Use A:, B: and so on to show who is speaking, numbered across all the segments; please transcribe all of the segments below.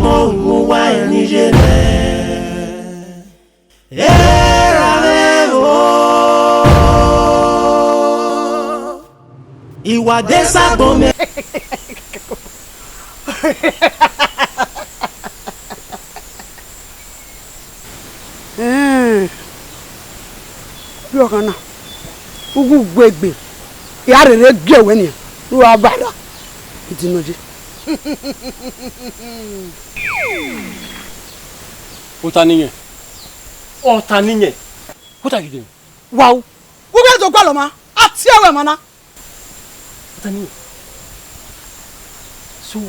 A: Adesagbon Uwadiae Nigerian. Adesagbon.
B: Bí ọ̀kan náà, ugu gbegbe, ìyá rẹ̀ rẹ̀ gbé òwe nìyẹn, ló wá bàdà, ìdínàjẹ́.
C: Otaniye. What are you doing?
B: Wow, who gets the Paloma? At Sierra Mana.
C: Otaniye. So,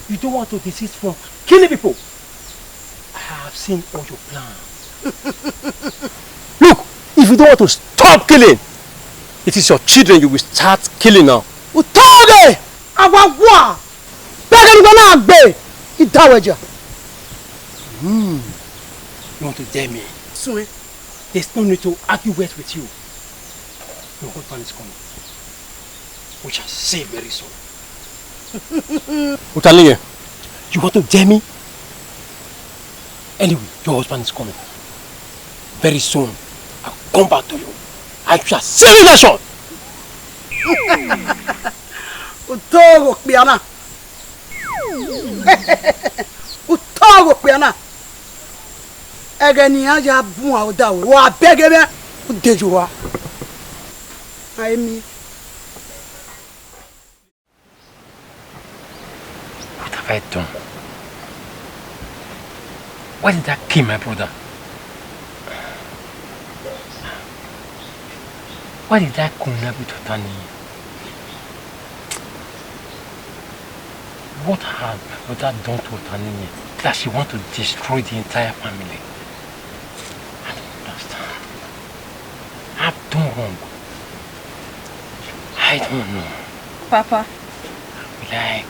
C: you don't want to desist from killing people? I have seen all your plans. Look, if you don't want to stop killing, it is your children you will start killing now.
B: Utoge! Awawa! Beggar gonna be! Itawaja.
C: You want to dare me?
B: Soon.
C: There's no need to argue words with you. Your husband is coming. We shall see very soon. Utaliye, you want to dare me? Anyway, your husband is coming. Very soon, I'll come back to you. I shall see you very soon.
B: Utogo piana. Utogo piana. Egeni aja bun awda wo. Wa begebe udejuwa. Aimi.
C: What have I done? Why did I kill my brother? Why did I connect with Otani? What has my brother done to Otani that she wants to destroy the entire family? I don't understand. I've done wrong. I don't know.
D: Papa.
C: Like,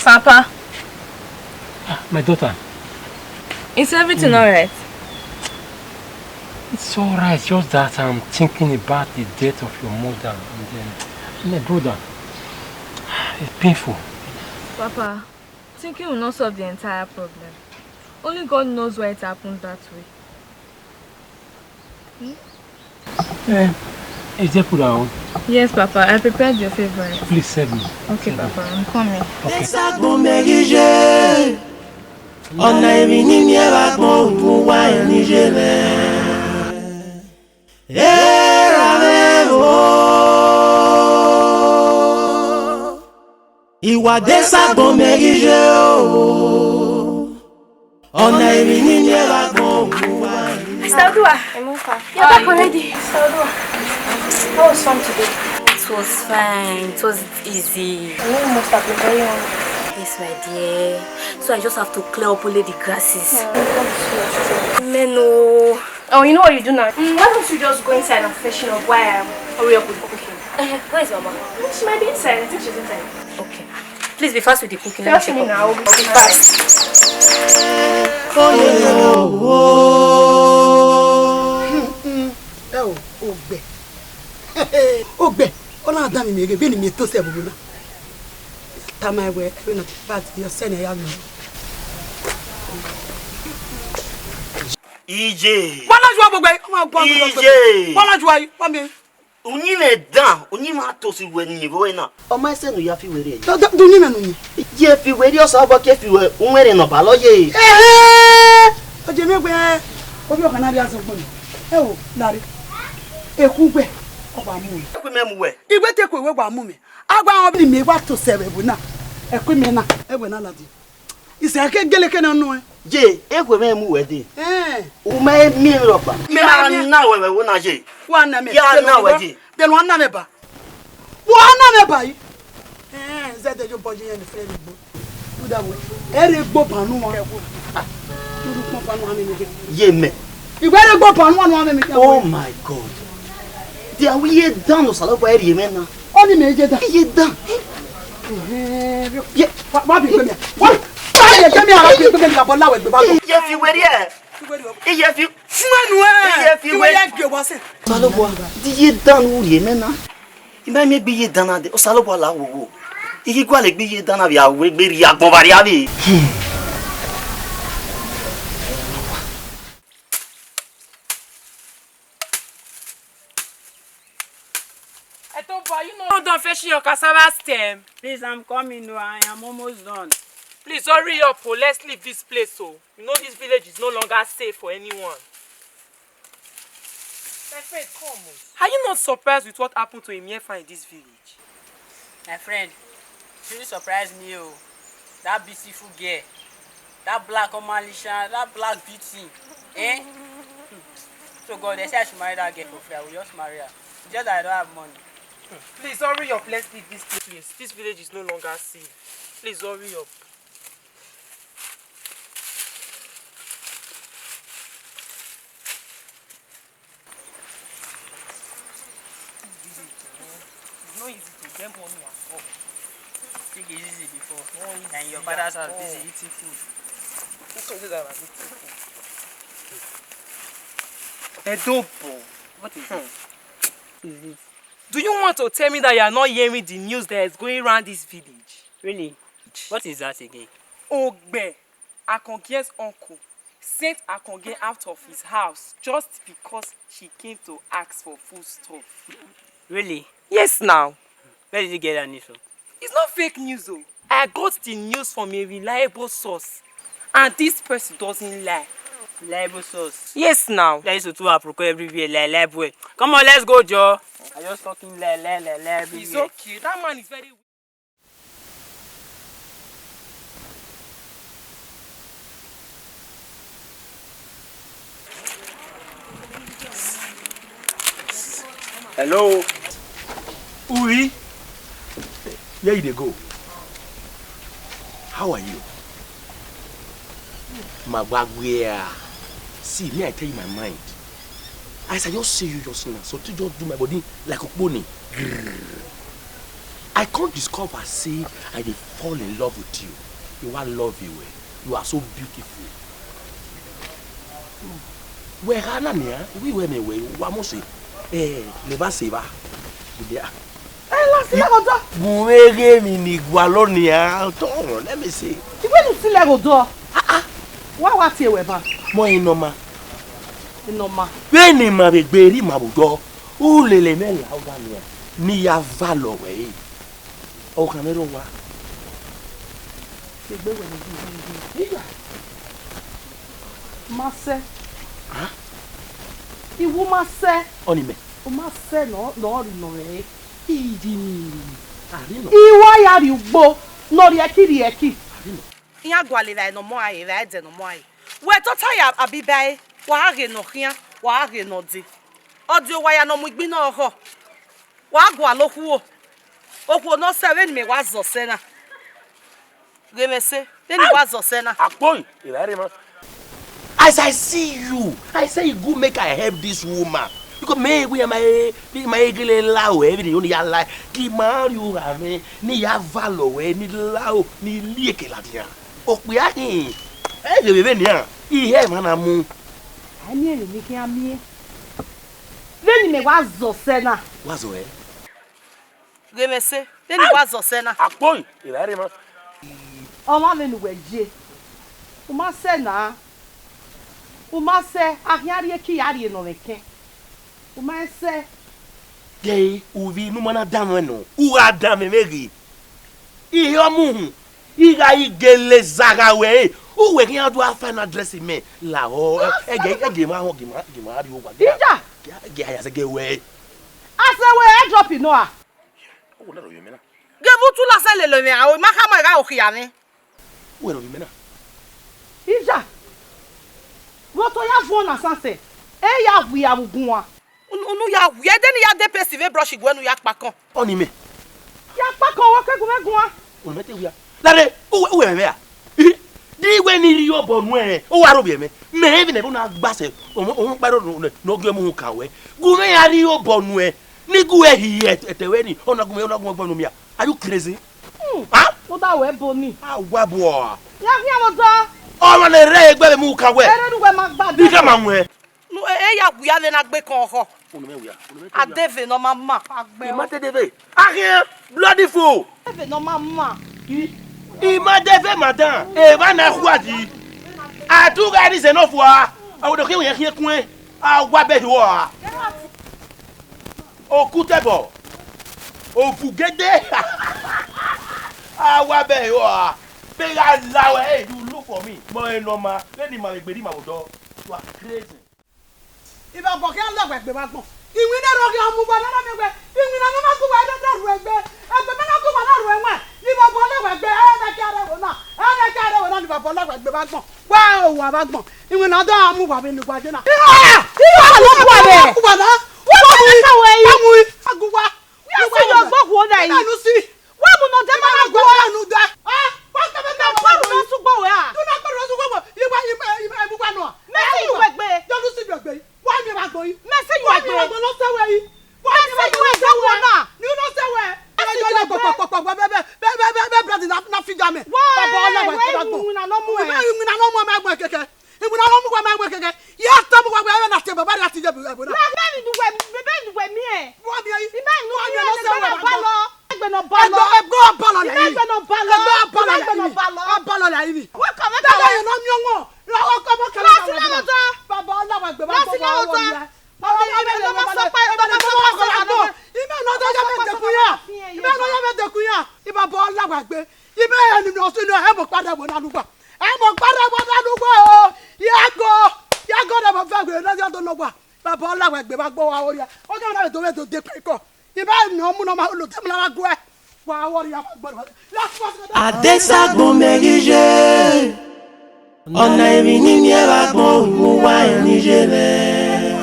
D: Papa.
C: my daughter.
D: Is everything alright?
C: It's alright, just that I'm thinking about the death of your mother and then my brother. It's painful.
D: Papa, thinking will not solve the entire problem. Only God knows why it happened that way.
C: Is there food around?
D: Yes, Papa, I prepared your favorite.
C: Please serve me.
D: Okay,
C: serve
D: Papa, I'm coming.
C: Okay.
A: Adesagbon merige o. Ona ebini ni Adesagbon Uwadiae.
D: Stardua, you're back already. Stardua, how was fun today?
E: It was fine. It was easy.
D: You must have been very hungry.
E: Yes, my dear. So I just have to clear up all the grasses.
D: Meno. Oh, you know what you do now? Why don't you just go inside and freshen up while I hurry up with cooking?
E: Where is Mama?
D: She might be inside. I think she's inside.
E: Okay. Please be fast with the cooking.
D: Trust me now. I'll be fast.
B: Ogbe. Ogbe. Ona da mi mege be ni mi to se bubu na. Tama we na part your senior ya no.
F: EJ.
B: Bọ́lá ju gbogbo e, o ma gbo gbogbo. Bọ́lá ju ayi, pa mi.
F: Onyi na dan, onyi ma to si we ni go na. O ma se no ya fi were.
B: Do ni menu ni.
F: Je fi were o so bo ke fi we, unwere no ba loye.
B: O je me gbe. O bi o kana bi aso gbon. E wo, lari. Eku gbe. O ba mu mi.
F: Ekwe me mu we.
B: Igbe te ko we gba mu mi. Agba won bi mi wa to sebe bu na. Ekwe mi na, e we na ladi. Ise ake gele ke na nu e.
F: Je, ekwe me mu we de. O me mi ropa. Me na we we na je.
B: Wa na me.
F: Ya na we je.
B: De lo na me ba. Wa na me ba yi. Zede jo boje yen fe rigbo. Do that way. E rigbo panu won. Do pon panu ame mi.
F: Ye me.
B: Igbe rigbo panu won ame mi.
F: Oh my God. Dia we ye dan no salo bo eri ye me na.
B: Oni me je da.
F: Ye dan.
B: Ye, wa bi gbe mi. Wa ye ke mi ara bi gbe mi la bo lawe gbe ba go.
F: Ye fi were e. Ye fi
B: Fuenu e.
F: Ye fi we.
B: Ye gbe wa se.
F: Salo bo. Di ye dan wo ye me na. Iba mi gbe ye dan na de. O salo bo la wo wo. Iki kwa le gbe ye dan na bi awe gbe ri agbon bari abi.
G: fetching your cassava stem.
H: Please, I'm coming. No, I am almost done.
G: Please hurry up, oh. Let's leave this place, oh. You know this village is no longer safe for anyone. My friend, come on. Are you not surprised with what happened to Emiefa in this village?
H: My friend, it really surprised me, oh. That beautiful girl, that black Omalisha, that black beauty, eh? So God, they say I should marry that girl for free. I will just marry her. It's just that I don't have money.
G: Please hurry up, let's leave this place. This village is no longer safe. Please hurry up. It's not easy to get money at all.
H: Think it's easy before. And your father's house busy eating food.
G: What is it? Do you want to tell me that you are not hearing the news that is going around this village?
H: Really? What is that again?
G: Ogbe, Akongie's uncle, sent Akongie out of his house just because she came to ask for food stuff.
H: Really?
G: Yes, now.
H: Where did you get that news from?
G: It's not fake news, though. I got the news from a reliable source. And this person doesn't lie.
H: Reliable source?
G: Yes, now.
H: That is to do apropos everywhere, reliable. Come on, let's go, Joe. I'm just talking everywhere.
G: It's okay. That man is very...
F: Hello. Uwi. Where you go? How are you? Mabagwea. See, me, I tell you my mind. As I just see you just now, so to just do my body like a pony. I can't discover, say, I dey fall in love with you. You are lovely, you are so beautiful. Where Hana near, we were me way, Wamosi. Never say that. Let me see.
B: When you see like door, why here weber?
F: More inoma.
B: Inoma.
F: When you ma be bury ma budo, who lele me lauda me ni ya valo we. O kamero wa.
B: Segbe we ni. Mase.
F: Ah?
B: Iwu mase.
F: Oni me.
B: O mase no re.
F: Idi. Arino.
B: Iwa ya ri ugbo no ri eki.
F: Arino.
B: Iya gwalira no mo aye ra de no mo aye. We to tire abibai wa age no hia wa age no di. Odi wa ya no mu gbi na ho. Wa gwa loku o. Okwo no se we ni me wa zo se na. Gemese, then you was Osena.
F: Akpoi, as I see you, I say you go make I help this woman. Because me we my gele lao every only ya like ki mario ame ni ya valo we ni lao ni lieke la dia. Okwe ahin. E je bebe ni an. Ihe mana mu.
B: Ani e ni ki amie. Then me was Osena.
F: Wazo e.
B: Gemese, then you was Osena.
F: Akpoi, ilare ma.
B: Oma me nu weje. Uma se na. Uma se ahiari ki yari no meken. Uma se
F: Gay uvi no mana damo no. Ura dame meri. Iyo mu. Iga igele zaga we. Uwe ki adu afa na dress me. La ho. Ege ma ho gima ari ogwa.
B: Ija.
F: Ge aya se ge we.
B: Ase we drop no a.
F: O le ro yemena.
B: Ge butu la se le me a o ma ka ma ga o khiane.
F: We ro yemena.
B: Ija. Woto ya fo na sanse. E ya wu ya bugun wa. Unu ya wu e deni ya DPC ve brush igwe nu ya pakan.
F: Oni me.
B: Ya pakan wo kegun megun wa.
F: Onu mete wi a. Lare, uwe me a. Di we ni ri obo nu e. O wa ro bi me. Me even e bu na gbase. O pa ro no gbe mu kan we. Gu me ya ri obo nu e. Ni gu e hi etewe ni. Ona gu obo nu mi a. Are you crazy? Ah?
B: O da we boni.
F: Ah, wa bo.
B: Ya mo do.
F: O le re egbe mu kan we.
B: Ere du we ma gba.
F: Di ka ma mu e.
B: Nu e ya wu ya le na gbe kan ho.
F: Onu me wi a.
B: Adeve no mama agbe.
F: Imate deve. Rien. Bloody fool.
B: Adeve no mama.
F: Imate deve madam. E ba na kwadi. Atu ga ni se no fo a. Awo do ki yen kin kun e. A wa be wo a. Okutebo. Opugede. Wa be yo. Be ya lawe, hey, you look for me. Mo normal. Let me gbedi ma odo. You are crazy.
I: If I walk out like the backbone. You will not move another way. You will not go another way. And the man go another way. If I want to be a carabona, and a carabona, if I want to be backbone. Wow, backbone. You will not move up in the Guadina.
A: Adesagbon merige. On a vini Uwadiae Uwadiae Nigerian.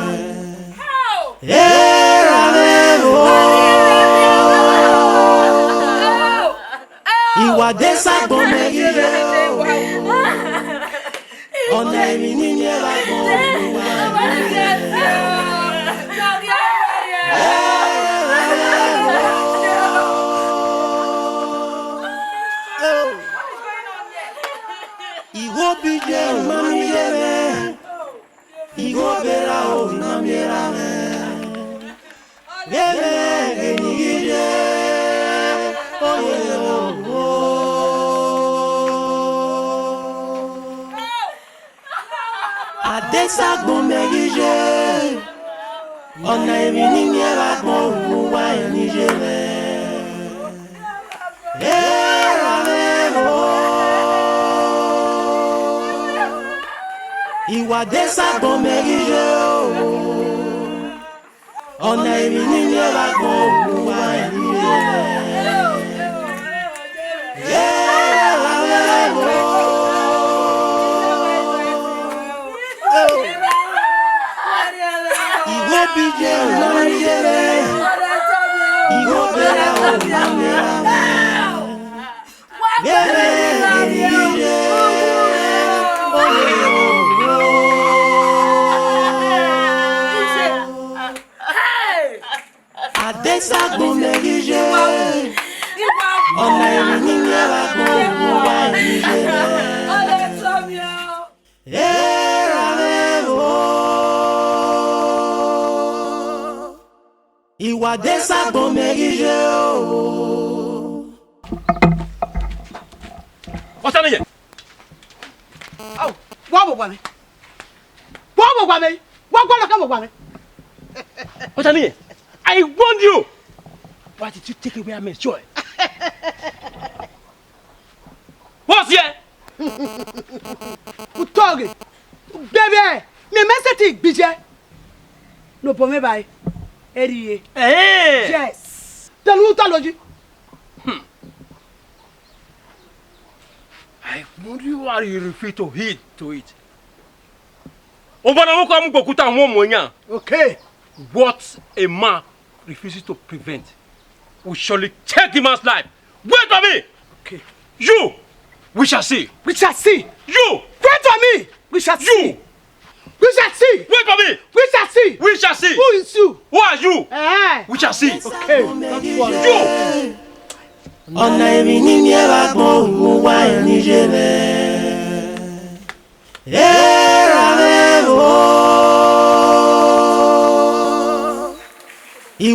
A: Adesagbon merige. On a vini Uwadiae Adesagbon merige. On a vini Uwadiae Uwadiae Nigerian. Adesagbon merige. On a vini Uwadiae Uwadiae Nigerian. Adesagbon merige. On a vini Uwadiae Uwadiae Nigerian. Adesagbon merige.
C: What's that here?
I: Oh, what was it? What was it? What was it?
C: What's that here? I warned you. Why did you take away my joy? What's here?
I: Who talking? Baby, me message BJ. No for me by. Eddie.
C: Hey.
I: Yes. Tell me what
C: I wonder why you refuse to heed to it. Okay. What a man refuses to prevent will surely take the man's life. Wait for me.
I: Okay.
C: You, we shall see.
I: We shall see.
C: You,
I: wait for me. We shall see. We shall see.
C: Wait for me.
I: We shall see.
C: We shall see.
I: Who is you?
C: Who are you?
I: We
C: shall see.
I: Okay.
C: You.
A: On a vini Uwadiae Uwadiae Nigerian.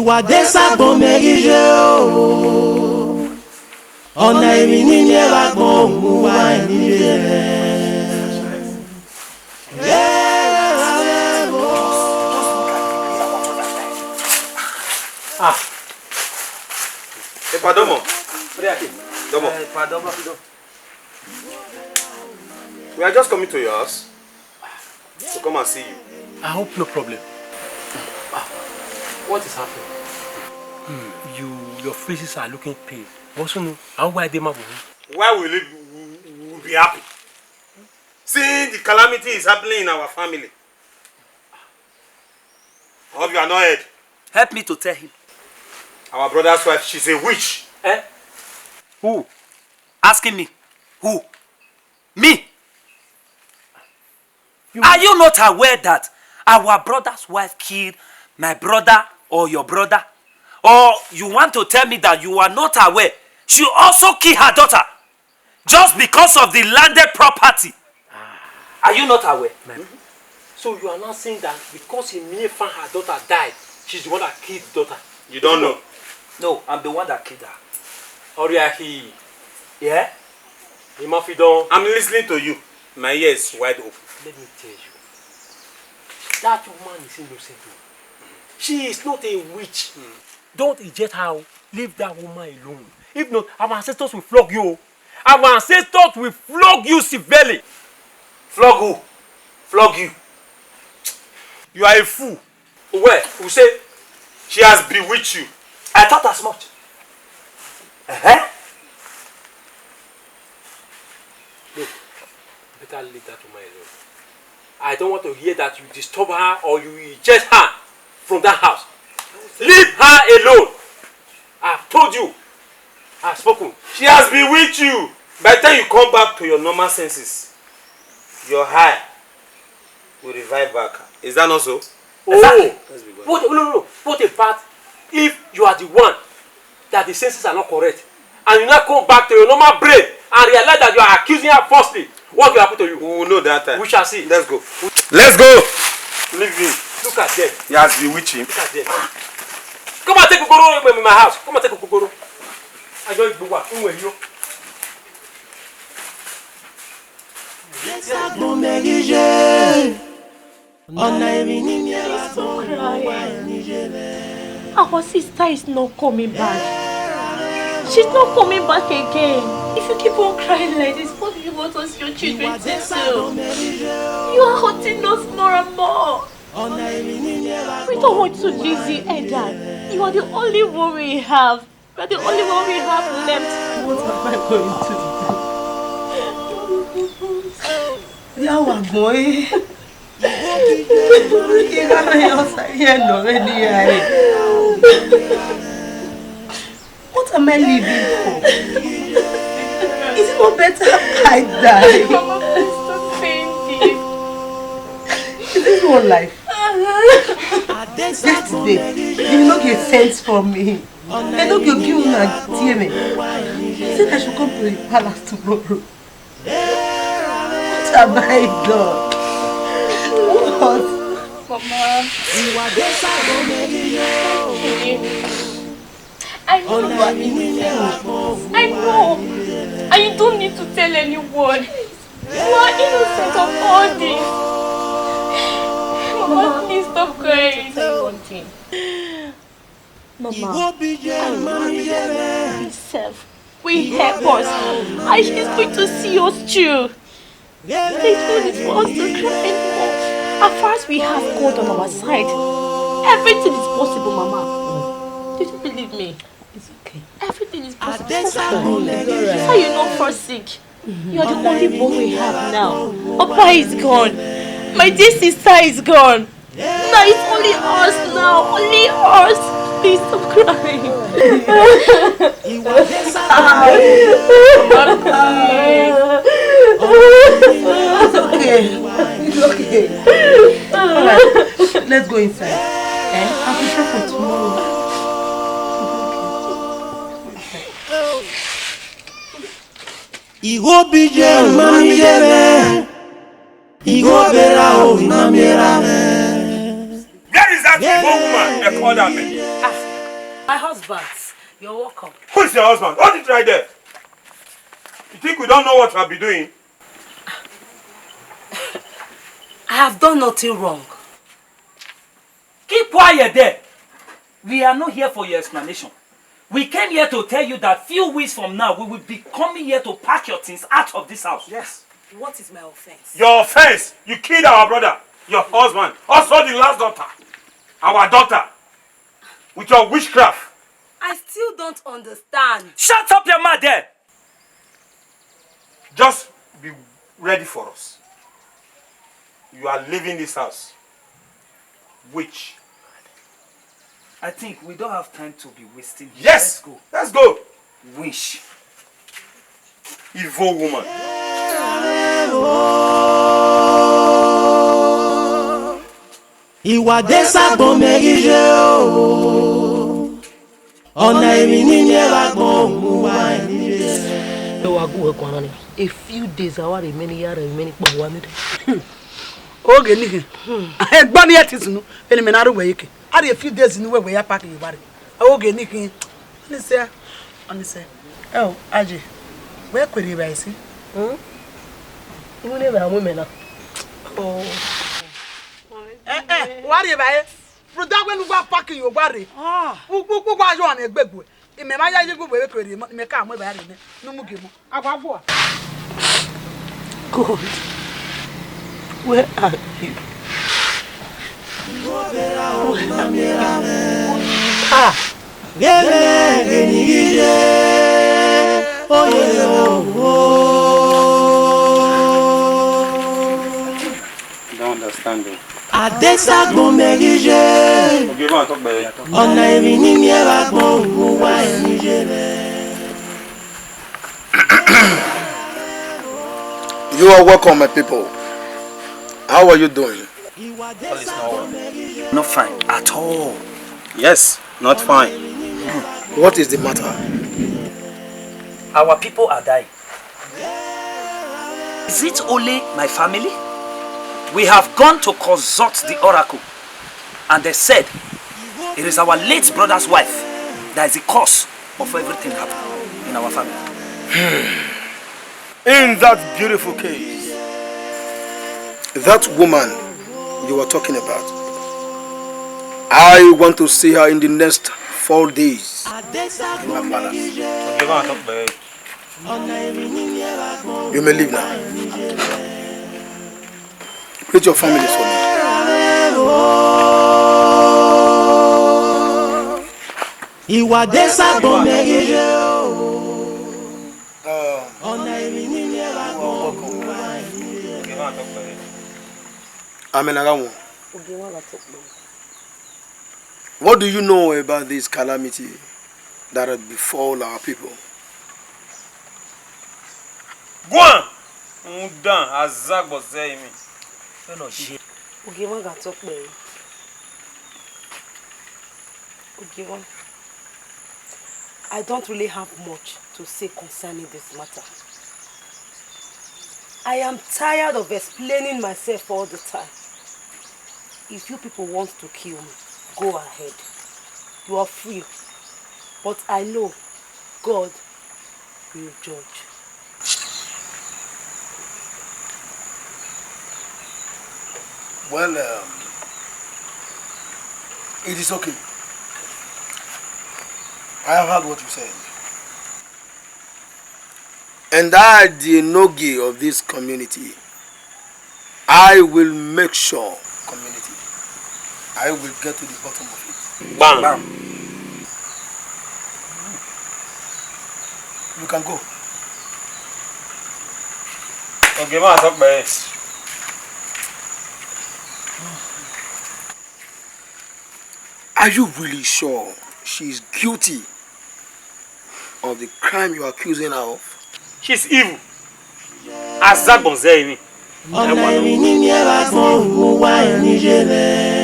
A: Adesagbon merige. On a vini Uwadiae Uwadiae Nigerian.
J: We are just coming to your house to come and see you.
C: I hope no problem. What is happening? Your faces are looking pale. Also, no. Why
J: will we be happy? Seeing the calamity is happening in our family. I hope you are not heard.
K: Help me to tell him.
J: Our brother's wife, she's a witch.
K: Eh? Who? Asking me. Who? Me? Are you not aware that our brother's wife killed my brother or your brother? Or you want to tell me that you are not aware she also killed her daughter just because of the landed property? Are you not aware?
C: So you are not saying that because her daughter died, she's the one that killed the daughter?
J: You don't know?
K: No, I'm the one that killed her.
C: Oriahi.
K: Yeah?
J: I'm listening to you. My ear is wide open.
C: Let me tell you. That woman is innocent. She is not a witch. Don't reject her. Leave that woman alone. If not, our ancestors will flog you. Our ancestors will flog you severely.
K: Flog who? Flog you.
J: You are a fool.
K: Where? Who say?
J: She has bewitched you.
K: I thought as much.
C: Look, better leave that woman alone. I don't want to hear that you disturb her or you reject her from that house. Leave her alone. I've told you. I've spoken.
J: She has bewitched you. By the time you come back to your normal senses, your high will revive back. Is that not so?
C: Oh, what about if you are the one that the senses are not correct and you now come back to your normal brain and realize that you are accusing her falsely? What will happen to you?
J: We will know that time.
C: We shall see.
J: Let's go. Let's go. Leave him.
C: Look at them.
J: He has bewitched him.
C: Look at them. Come and take Kokoro in my house. Come and take Kokoro. I don't know what.
L: Our sister is not coming back. She's not coming back again. If you keep on crying like this, what do you want us, your children, to do? You are hurting us more and more. We don't want to lose you, Edda. You are the only one we have. You are the only one we have left. What am I going to do?
I: Yawa boy. What am I living for? Is it not better I die?
L: Mama, please don't saying this.
I: Is this one life? Yesterday, you know get sense from me. I know you give me a DM. You said I should come to the palace tomorrow. What have I done? What?
L: Mama, I know you are innocent. I know. And you don't need to tell anyone. You are innocent of all this. Mama, please stop crying. Say one thing. Mama, himself will help us. And he's going to see us through. There's no need for us to cry anymore. As far as we have God on our side, everything is possible, Mama. Did you believe me?
I: It's okay.
L: Everything is possible. That's how you know forsake. You are the only one we have now. Papa is gone. My dear sister is gone. Now it's only us now. Only us. Please stop crying.
I: It's okay. It's okay. Alright, let's go inside. I'll prepare for tomorrow.
A: Igo bije mami jere. Igo bera o namira me.
J: Where is that evil woman they call that man?
B: My husband. You're welcome.
J: Who is your husband? What did you right there? You think we don't know what we'll be doing?
B: I have done nothing wrong.
K: Keep quiet there. We are not here for your explanation. We came here to tell you that few weeks from now, we will be coming here to pack your things out of this house.
C: Yes.
B: What is my offense?
J: Your offense. You killed our brother, your husband, also the last daughter, our daughter, with your witchcraft.
B: I still don't understand.
K: Shut up your mouth there.
J: Just be ready for us. You are leaving this house. Witch.
K: I think we don't have time to be wasting here.
J: Yes.
K: Let's go.
J: Let's go.
K: Wish.
J: Evil woman.
A: Uwadiae merige o. Ona emini Adesagbon Uwadiae.
I: A few days I want many Oge nigga. Egba ni atisunu. Eni me na ru weyeke. Are a few days in we pack you bari. Oge nigga. Honestly. Oh, Aje. Where could you buy see? You never have women now. Oh. What you buy? Product when you go pack you bari. Who go you on egbegbu. Ime ma ya you go we kwere me ka mo bari ne. No mu gemu. Agwagwo. God. Where are you?
J: Don't understand it.
A: Adesagbon merige. Ona emini Adesagbon Uwadiae.
M: You are welcome, my people. How are you doing?
J: All is not well.
K: Not fine at all.
J: Yes, not fine.
M: What is the matter?
K: Our people are dying. Is it only my family? We have gone to consult the oracle, and they said it is our late brother's wife that is the cause of everything happening in our family.
J: In that beautiful case,
M: That woman you were talking about, I want to see her in the next 4 days in my palace. You may leave now. Greet your families for me.
A: Uwadiae merige
M: Amenagamu. What do you know about this calamity that had befall our people?
J: go on. Mudan Adesagbon say me.
B: I don't really have much to say concerning this matter. I am tired of explaining myself all the time. If you people want to kill me, go ahead. You are free. But I know God will judge.
M: Well, it is okay. I have heard what you said. And I, the Nogi of this community, I will make sure, I will get to the bottom of it.
J: Bam. Bam.
M: You can go.
J: Okay, man, talk about it.
M: Are you really sure she is guilty of the crime you are accusing her of?
J: She's evil. Adesagbon say me.
A: Ona emini Adesagbon Uwadiae.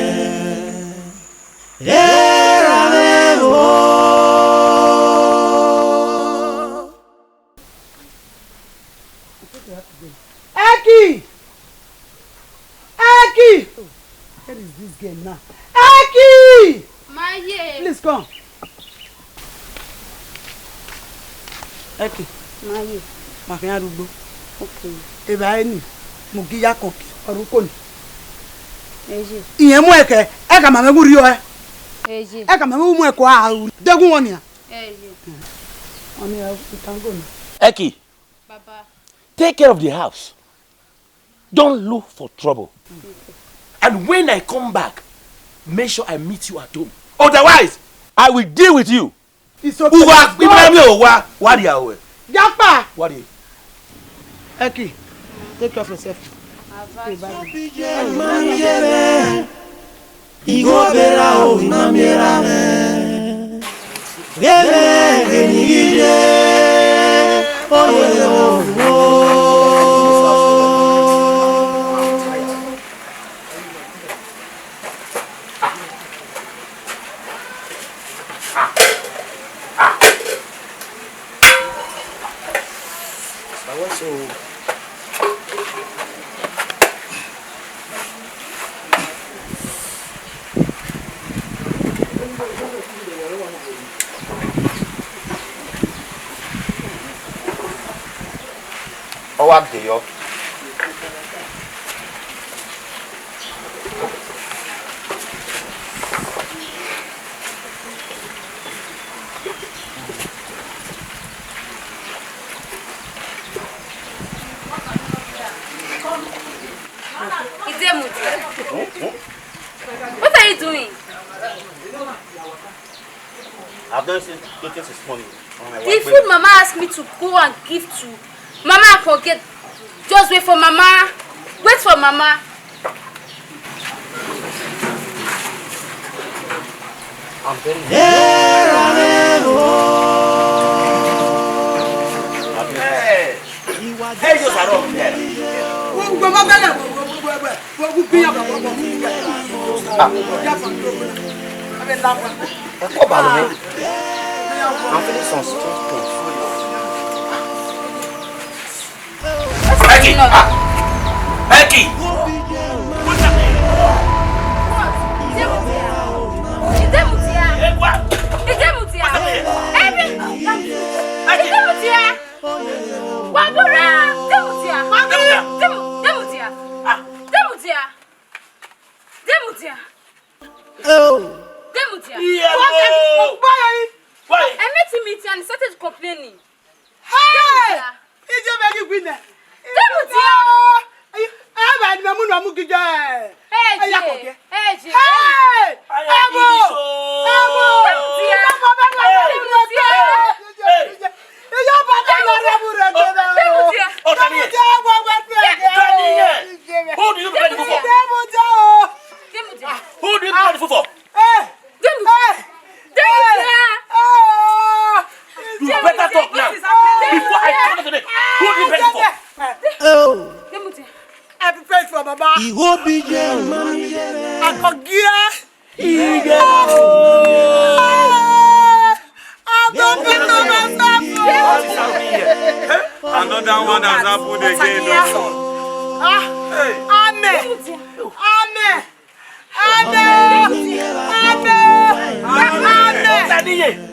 I: Eki! Where is this game now? Eki!
D: Maye!
I: Please come. Eki. Maye. Mafia rugbo. Okay. Eba eni. Mugiya konki. Oruko ni. Eje. Iyen mu eke. Eka mama guri o e. Eje. Eka mama mu eko a. Degun won ni a.
F: Eki,
D: Baba.
F: take care of the house. Don't look for trouble. And when I come back, make sure I meet you at home. Otherwise, I will deal with you.
I: It's okay.
F: Uwadiae.
I: Japa.
F: What is?
I: Eki, take care of yourself.
F: Uwadiae.
D: What are you doing?
F: I've done since this morning.
D: The food Mama asked me to go and give to Mama, I forget. Just wait for Mama. Wait for Mama.
F: I'm very Hey, those are all there. I'm feeling some strange pain.
K: Becky! Becky!
D: I met him meeting and he started complaining.
I: Hey! He's a very winner.
F: Who do you pay the food for? You better talk now before I come to today. Who do you pay for?
I: I prepare for Baba.
J: Another one has happened again.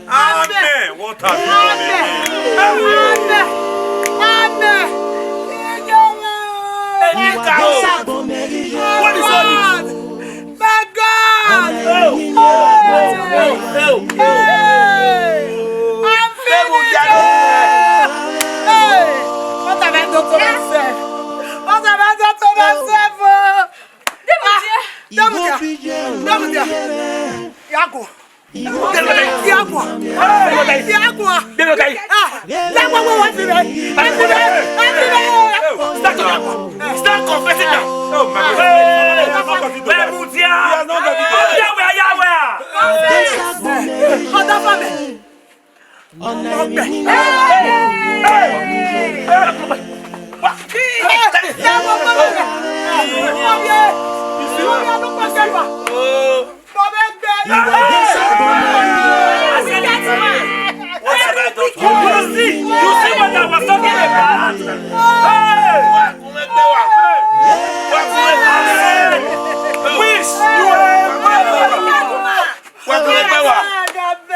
I: Amen.
J: What have you done again?
F: What is all this?
I: My God! I'm feeling what have I done to myself? What have I done to myself? Yago.
F: Start confessing now. Oh my God. You see what I was talking about? Wish you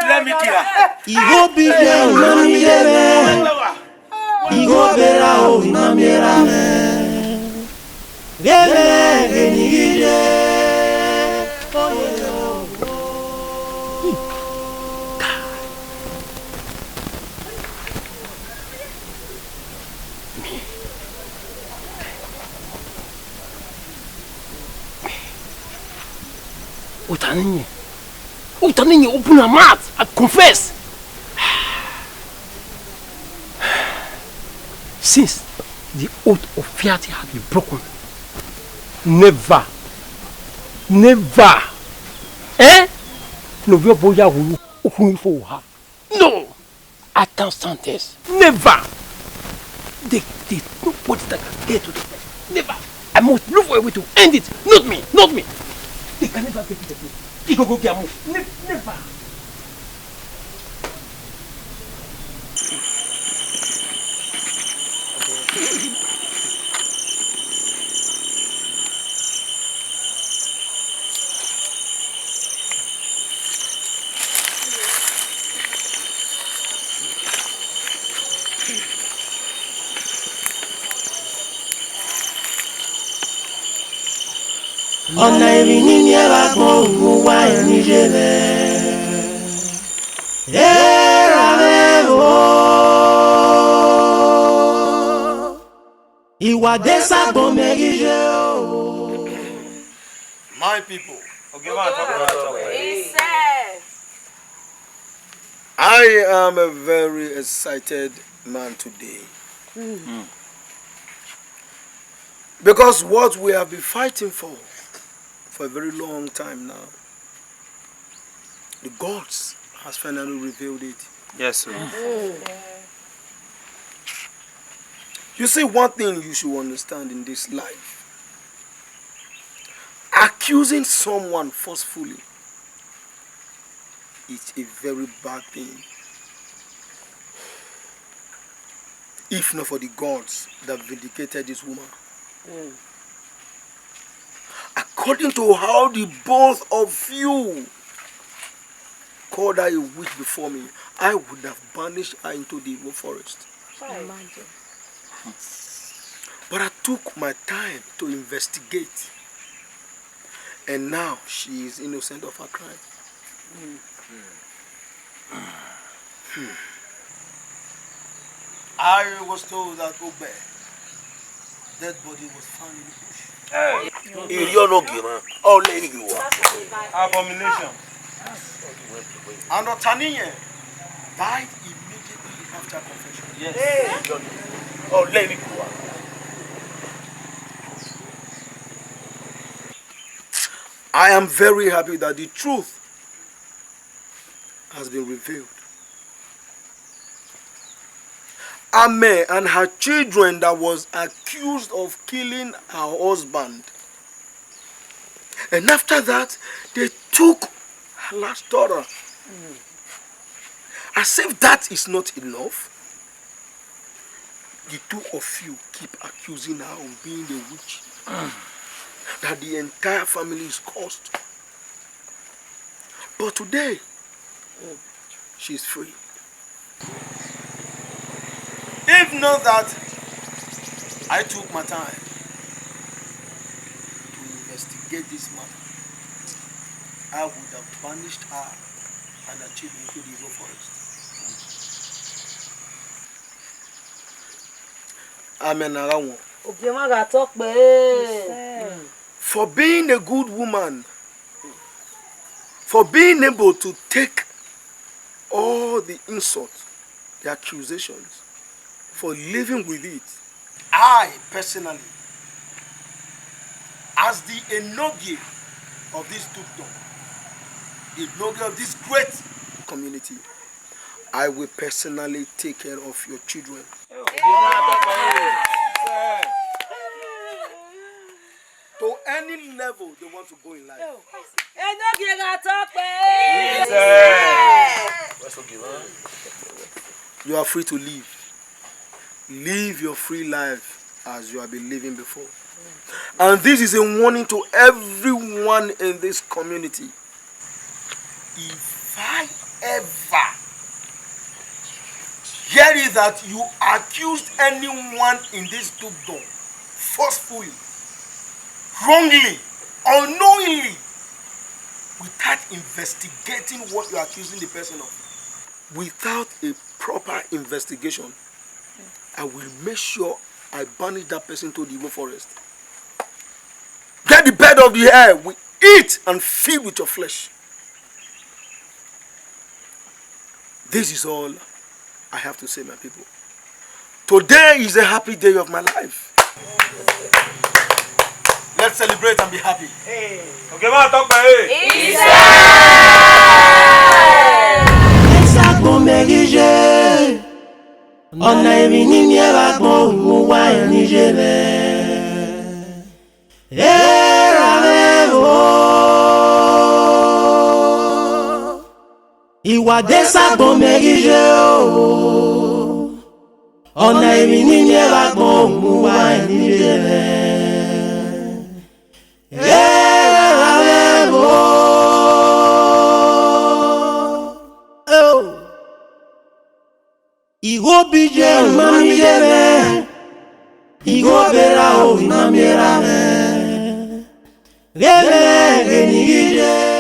F: let me kill her.
C: Utanini, open your mouth and confess. Since the oath of fealty has been broken, never, no, I can't stand this. Never. There's nobody that can get to the place. Never. I must look for a way to end it. Not me. They can never get to the place. Never.
A: ọ̀nà ìrìnnì ni ẹ bá gbọ́n ògùn wá ẹ̀mí ṣe bẹ́ẹ̀. Ẹ̀rọ rẹ̀ wò Uwadiae mẹ́rin ṣe o.
M: My people, I am a very excited man today. Because what we have been fighting for a very long time now, the gods has finally revealed it.
J: Yes, sir.
M: You see, one thing you should understand in this life, accusing someone forcefully is a very bad thing. If not for the gods that vindicated this woman. According to how the both of you called her a witch before me, I would have banished her into the evil forest. But I took my time to investigate, and now she is innocent of her crime. I was told that Obe, dead body was found in the bush.
J: Abomination.
M: And Otaniye died immediately after confession.
J: Yes.
M: I am very happy that the truth has been revealed. Ame and her children that was accused of killing her husband. And after that, they took her last daughter. As if that is not enough, the two of you keep accusing her of being a witch. That the entire family is cursed. But today, she's free. If not that, I took my time to investigate this matter, I would have banished her and her children into the evil forest. Amen. For being a good woman, for being able to take all the insults, the accusations, for living with it, I personally, as the enogie of this Dukdom, the enogie of this great community, I will personally take care of your children. To any level they want to go in life. You are free to live. Live your free life as you have been living before. And this is a warning to everyone in this community. If I ever hear it that you accused anyone in this Dukdom forcefully, wrongly, unknowingly, without investigating what you are accusing the person of, without a proper investigation, I will make sure I banish that person to the evil forest. Get the bird of the air eat and feed with your flesh. This is all I have to say, my people. Today is a happy day of my life. Let's celebrate and be happy.
J: Okay, man, talk by it.
A: Adesagbon merige. On a vini Uwadiae Uwadiae Nigerian. Adesagbon merige. On a vini Uwadiae Uwadiae Nigerian. Igo bije mami jebe, igo bera o inamiera me, gebe genigije.